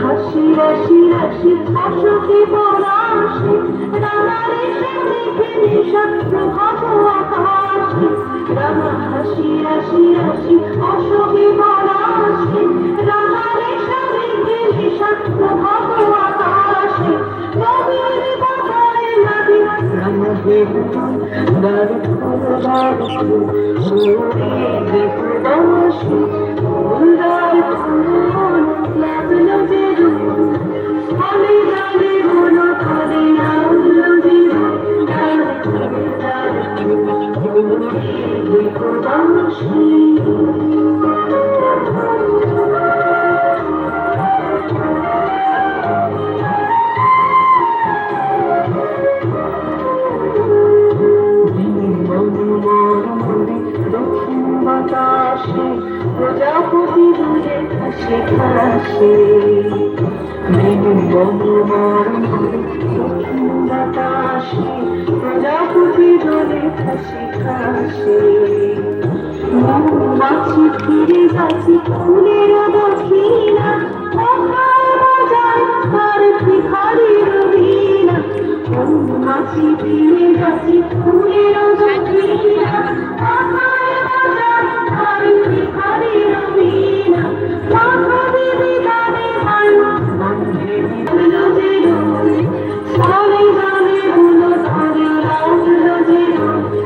হাসি রাশি রাশি অসুখী পলাশি রানারে সাথে নিশা প্রভাব আকাশে রানা হাসি রাশি রাশি অসুখী পলাশি রানারে সাথে নিশা প্রভাব আকাশে নদীর বাজারে নদী রানা বেগুন দারু দারু ওরে দেখো বাসি ফুলদার ফুল লাগলো বেগুন ফলে ডালে হলো ফলে লাগলো বেগুন ডালে ডালে দেখো বাসি দক্ষিণ বাতাসে প্রজাপতি দূরে হাসে হাসে মেঘ বনমার দক্ষিণ বাতাসে প্রজাপতি দূরে হাসে হাসে মৌমাছি ফিরে যাচ্ছে ফুলের দক্ষিণা কোথায় বাজায় আর ভিখারির বীণা মৌমাছি ফিরে যাচ্ছে ফুলের দক্ষিণা কোথায় বাজায় আর ভিখারির বীণা মাধবী বিদানে ভালো বন্ধে বিধলো যে সালে গানে গুলো তারে লাগলো যে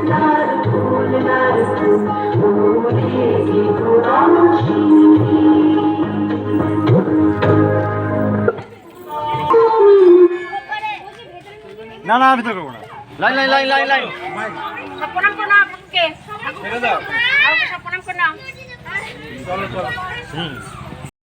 লাল ফুল ওরে দেখো বাসি না না ভিতরে করবো না line line line line line সব প্রণাম করো না আপনাকে ছেড়ে দাও আমাকে সব প্রণাম করো না চলো চলো